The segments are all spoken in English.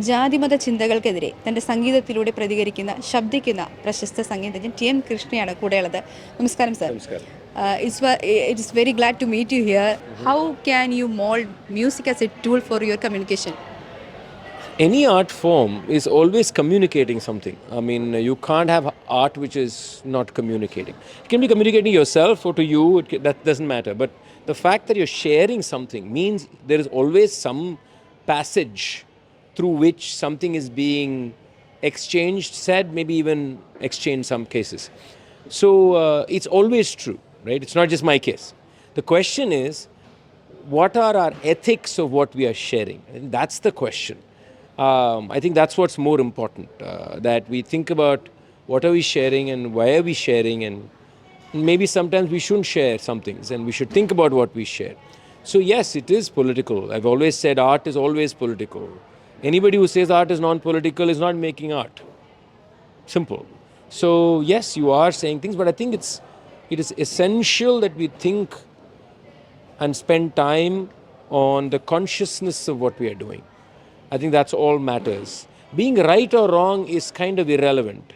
ജാതിമത ചിന്തകൾക്കെതിരെ തൻ്റെ സംഗീതത്തിലൂടെ പ്രതികരിക്കുന്ന ശബ്ദിക്കുന്ന പ്രശസ്ത സംഗീതജ്ഞൻ ടി.എം. കൃഷ്ണയാണ് കൂടെയുള്ളത്. നമസ്കാരം sir. It is very glad to meet you here. How can you mold music as a tool for your communication? Any art form is always communicating something. I mean, you can't have art which is not communicating. It can be communicating yourself or to you, that doesn't matter. But the fact that you're sharing something means there is always some passage through which something is being exchanged, said, maybe even exchanged some cases. So it's always true, right? It's not just my case. The question is, what are our ethics of what we are sharing? And that's the question. I think that's what's more important, that we think about what are we sharing and why are we sharing, and maybe sometimes we shouldn't share some things and we should think about what we share. So yes, it is political. I've always said art is always political. Anybody who says art is non-political is not making art. Simple. So yes, you are saying things, but I think it is essential that we think and spend time on the consciousness of what we are doing. I think that's all matters. Being right or wrong is kind of irrelevant.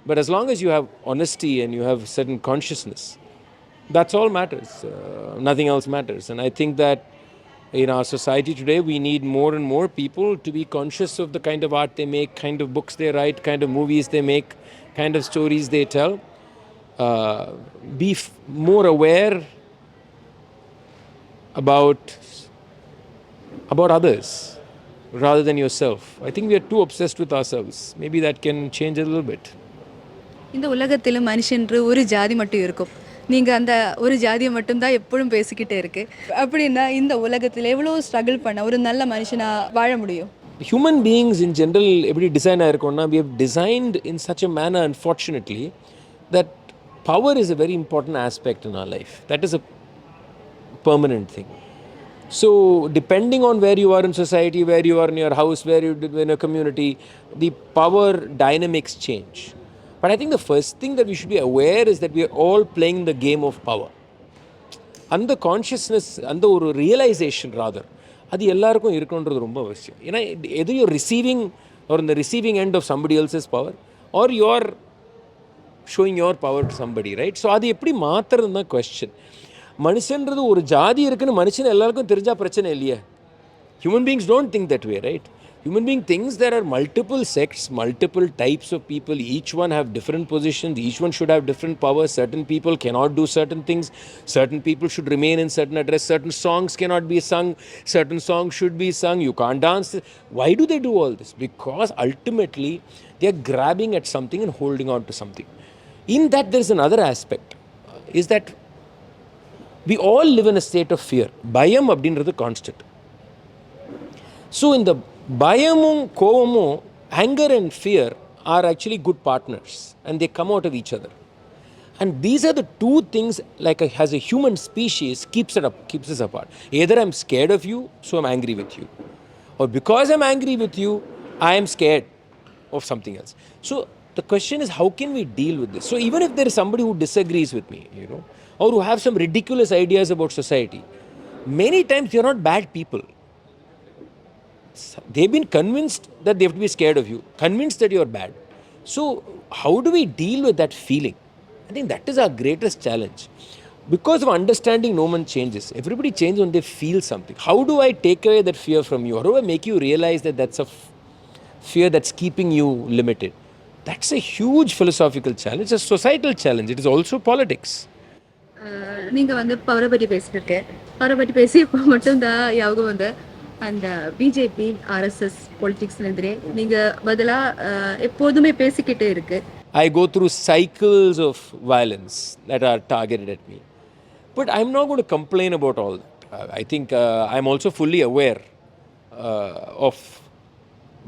But as long as you have honesty and you have certain consciousness, that's all matters. Nothing else matters. And I think that in our society today, we need more and more people to be conscious of the kind of art they make, kind of books they write, kind of movies they make, kind of stories they tell. Be more aware about others rather than yourself. I think we are too obsessed with ourselves. Maybe that can change a little bit. இந்த உலகத்தில் மனுஷன்று ஒரு ஜாதி மட்டும் இருக்கும். நீங்கள் அந்த ஒரு ஜாதியை மட்டும்தான் எப்பொழுதும் பேசிக்கிட்டே இருக்கு. அப்படின்னா இந்த உலகத்தில் எவ்வளோ ஸ்ட்ரகிள் பண்ண ஒரு நல்ல மனுஷனாக வாழ முடியும்? Human beings in general, every designer, we have designed in such a manner, unfortunately, that power is a very important aspect in our life. That is a permanent thing. So depending on where you are in society, where you are in your house, where you are in a community, the power dynamics change. But I think the first thing that we should be aware is that we are all playing the game of power. And the consciousness, and the realization rather, அது எல்லாருக்கும் இருக்கணுன்றது ரொம்ப அவசியம். ஏன்னா எது you're receiving or in the receiving end of somebody else's power, or you're showing your power to somebody, right? So அது எப்படி மாற்றுறதுன்னு தான் question. மனுஷன்றது ஒரு ஜாதி இருக்குன்னு மனுஷன் எல்லாருக்கும் தெரிஞ்சால் பிரச்சனை இல்லையே. Human beings don't think that way, right? Human being thinks there are multiple sects, multiple types of people. Each one have different positions. Each one should have different powers. Certain people cannot do certain things. Certain people should remain in certain address. Certain songs cannot be sung. Certain songs should be sung. You can't dance. Why do they do all this? Because ultimately they are grabbing at something and holding on to something. In that there is another aspect, is that we all live in a state of fear. Bayam abdinrathu constant. So in the bayamum kovamum, anger and fear are actually good partners, and they come out of each other. And these are the two things, like as a human species, keeps us apart. Either I'm scared of you, so I'm angry with you, or because I'm angry with you, I am scared of something else. So the question is, how can we deal with this? So even if there is somebody who disagrees with me, or who have some ridiculous ideas about society, many times they're not bad people. They've been convinced that they have to be scared of you, convinced that you're bad. So how do we deal with that feeling? I think that is our greatest challenge. Because of understanding, no one changes. Everybody changes when they feel something. How do I take away that fear from you? How do I make you realize that that's a fear that's keeping you limited? That's a huge philosophical challenge. It's a societal challenge. It is also politics. நீங்கள் வந்து பவரை பற்றி பேசிட்டு பவரை பற்றி பேசியப்போ மட்டும்தான் ஞாபகம் வந்து அந்த பிஜேபி ஆர்எஸ்எஸ் பொலிட்டிக்ஸ்லேருந்தே நீங்கள் பதிலாக எப்போதுமே பேசிக்கிட்டே இருக்கு. I go through cycles of violence that are targeted at me. But I'm not going to complain about all that. I think I'm also fully aware of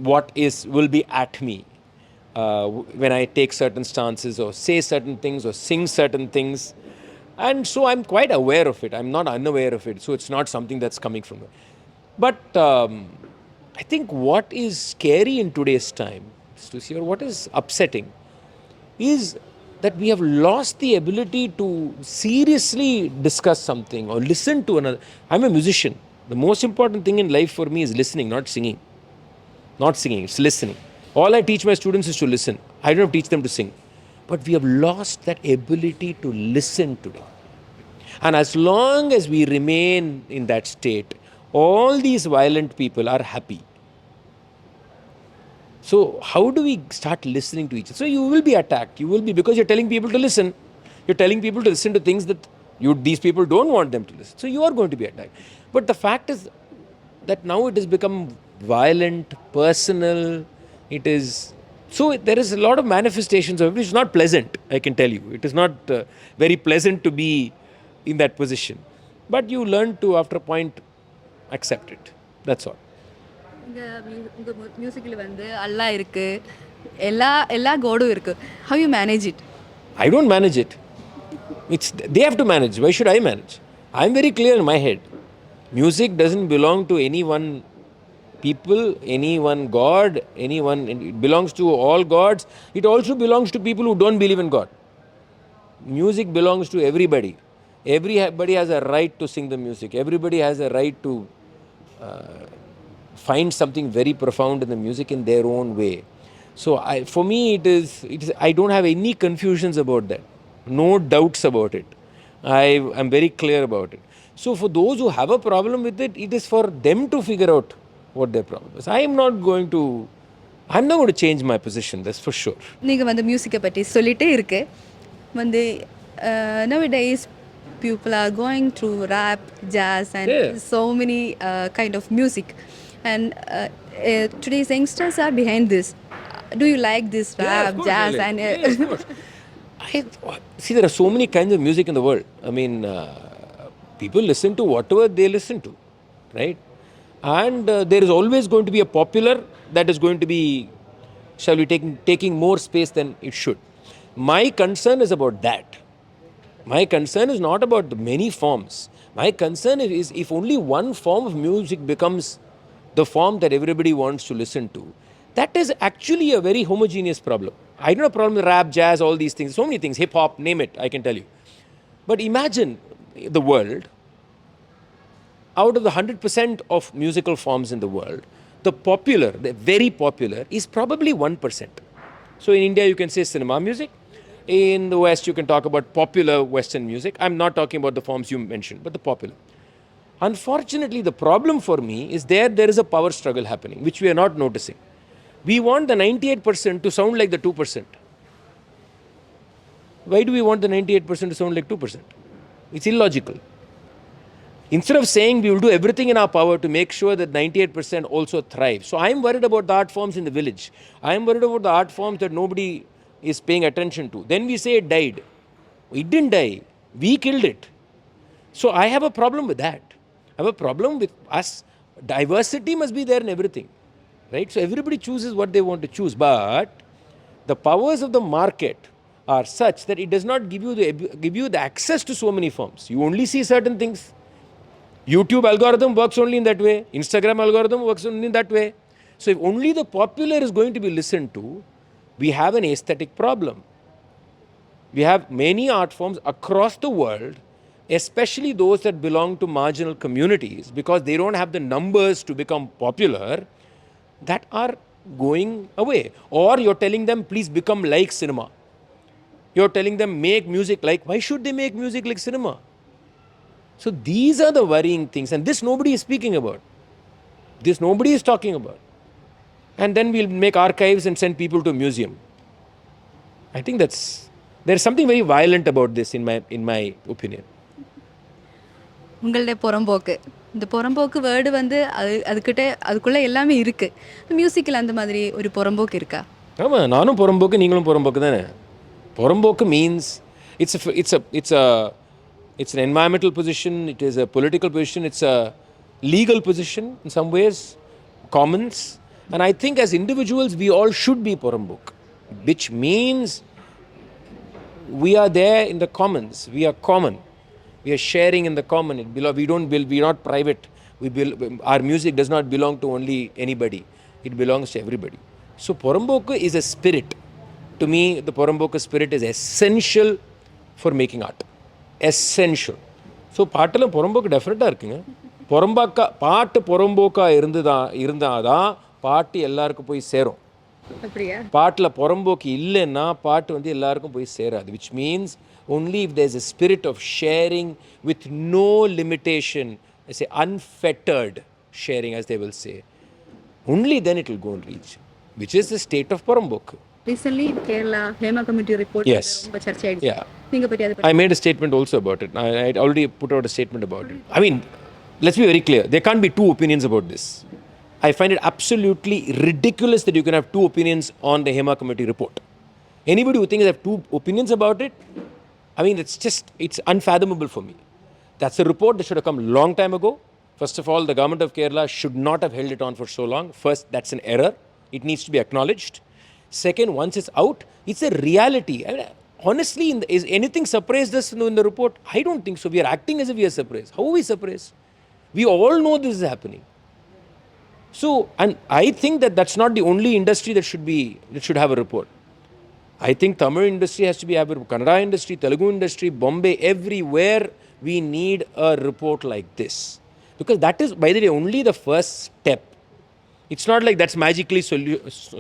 what will be at me when I take certain stances or say certain things or sing certain things. And so I'm quite aware of it. I'm not unaware of it. So it's not something that's coming from me. But I think what is scary in today's time, or what is upsetting, is that we have lost the ability to seriously discuss something or listen to another. I'm a musician. The most important thing in life for me is listening, not singing. not singing, it's listening. All I teach my students is to listen. I don't teach them to sing. But we have lost that ability to listen today. And as long as we remain in that state, all these violent people are happy. So how do we start listening to each other? So you will be attacked. You will be, because you're telling people to listen. You're telling people to listen to things that these people don't want them to listen. So you are going to be attacked. But the fact is that now it has become violent, personal. It is, so there is a lot of manifestations of it, which is not pleasant, I can tell you. It is not very pleasant to be in that position. But you learn to, after a point, accept it. That's all. உங்கள் மியூசிக்கில் வந்து அல்லா இருக்குது, எல்லா கோடும் இருக்குது. How you manage it? I don't manage it. They have to manage. Why should I manage? I'm very clear in my head. Music doesn't belong to any one people, any one God, anyone. It belongs to all gods. It also belongs to people who don't believe in God. Music belongs to everybody. Everybody has a right to sing the music. Everybody has a right to find something very profound in the music in their own way. So for me, it is. I don't have any confusions about that. No doubts about it. I'm very clear about it. So for those who have a problem with it, it is for them to figure out what their problem is. I'm not going to change my position, that's for sure. நீங்கள் வந்து மியூசிக்கை பற்றி சொல்லிகிட்டே இருக்கு வந்து nowadays people are going through rap, jazz and so many kind of music, and today's youngsters are behind this. Do you like this rap, jazz and of course. See, there are so many kinds of music in the world. I mean, people listen to whatever they listen to, right? And there is always going to be a popular that is going to be, shall we, taking more space than it should. My concern is about that. My concern is not about the many forms. My concern is if only one form of music becomes the form that everybody wants to listen to, that is actually a very homogeneous problem. I don't have a problem with rap, jazz, all these things. So many things, hip hop, name it, I can tell you. But imagine the world, out of the 100% of musical forms in the world, the popular, the very popular, is probably 1%. So in India, you can say cinema music. In the West, you can talk about popular Western music. I'm not talking about the forms you mentioned, but the popular. Unfortunately, the problem for me is there is a power struggle happening, which we are not noticing. We want the 98% to sound like the 2%. Why do we want the 98% to sound like 2%? It's illogical. Instead of saying we will do everything in our power to make sure that 98% also thrive. So I'm worried about the art forms in the village. I'm worried about the art forms that nobody is paying attention to. Then we say it died. It didn't die. We killed it. So I have a problem with that. I have a problem with us. Diversity must be there in everything. Right? So everybody chooses what they want to choose. But the powers of the market are such that it does not give you the access to so many forms. You only see certain things. YouTube algorithm works only in that way. Instagram algorithm works only in that way. So if only the popular is going to be listened to, we have an aesthetic problem. We have many art forms across the world, especially those that belong to marginal communities, because they don't have the numbers to become popular, that are going away. Or you're telling them, please become like cinema. You're telling them, make music like. Why should they make music like cinema? So these are the worrying things, and this nobody is speaking about. This nobody is talking about. And then we'll make archives and send people to a museum. I think there's something very violent about this in my opinion. உங்களுடைய புறம்போக்கு, இந்த புறம்போக்கு word வந்து அதுக்குள்ளே எல்லாமே இருக்குது. மியூசிக்கில் அந்த மாதிரி ஒரு புறம்போக்கு இருக்கா? ஆமாம், நானும் புறம்போக்கு, நீங்களும் புறம்போக்கு தானே. புறம்போக்கு means it's an environmental position, it is a political position, it's a legal position in some ways, commons. And I think as individuals, we all should be Porambok, which means we are there in the commons. We are common. We are sharing in the common. We are not private. Our music does not belong to only anybody. It belongs to everybody. So Porambok is a spirit. To me, the Porambok spirit is essential for making art. Essential. So பாட்டில் புறம்போக்கு டெஃபினட்டாக இருக்குங்க. பாட்டு புறம்போக்காக இருந்தாதான் பாட்டு எல்லாருக்கும் போய் சேரும். அப்படியா? பாட்டில் புறம்போக்கு இல்லைன்னா பாட்டு வந்து எல்லாருக்கும் போய் சேராது. Which means only if there's a spirit of sharing with no limitation, I say unfettered sharing as they will say, only then it will go and reach, which is the state of புறம்போக்கு. Recently in Kerala, Hema committee report Yes. ரொம்ப சர்ச்சையாயிடுச்சு. Yeah. நீங்க பத்தி அதை I made a statement also about it. I already put out a statement about it. I mean, let's be very clear. There can't be two opinions about this. I find it absolutely ridiculous that you can have two opinions on the Hema committee report. Anybody who thinks they have two opinions about it, I mean, it's unfathomable for me. That's a report that should have come a long time ago. First of all, the government of Kerala should not have held it on for so long. First, that's an error. It needs to be acknowledged. Second, once it's out, it's a reality. I mean, honestly, is anything surprised us in the report? I don't think so. We are acting as if we are surprised. How are we surprised? We all know this is happening. So, and I think that that's not the only industry that should have a report. I think Tamil industry has to be have a Kannada industry, Telugu industry, Bombay, everywhere we need a report like this. Because that is, by the way, only the first step. It's not like that's magically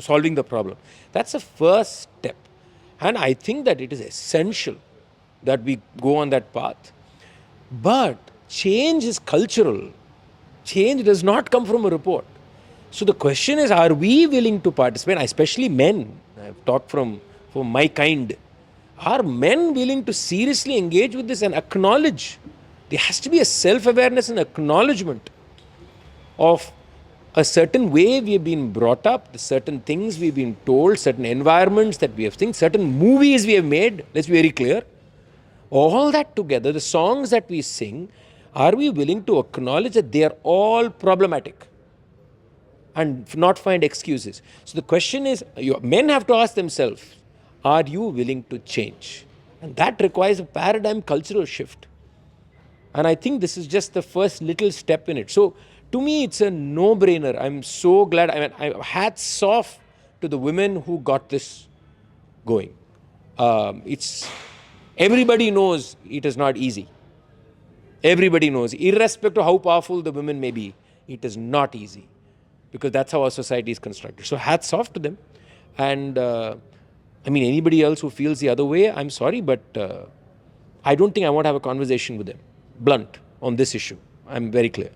solving the problem. That's a first step. And I think that it is essential that we go on that path. But change is cultural. Change does not come from a report. So the question is, are we willing to participate? Especially men. I've talked from my kind. Are men willing to seriously engage with this and acknowledge? There has to be a self-awareness and acknowledgement of a certain way we have been brought up, the certain things we've been told, certain environments that we have seen, certain movies we have made. Let's be very clear. All that together, the songs that we sing, are we willing to acknowledge that they are all problematic and not find excuses? So the question is, men have to ask themselves, are you willing to change? And that requires a paradigm cultural shift. And I think this is just the first little step in it. So to me, it's a no-brainer. I'm so glad. I mean, hats off to the women who got this going. Everybody knows it is not easy. Everybody knows, irrespective of how powerful the women may be, it is not easy. Because that's how our society is constructed. So hats off to them. And I mean, anybody else who feels the other way, I'm sorry, but I don't think I want to have a conversation with them, blunt, on this issue. I'm very clear.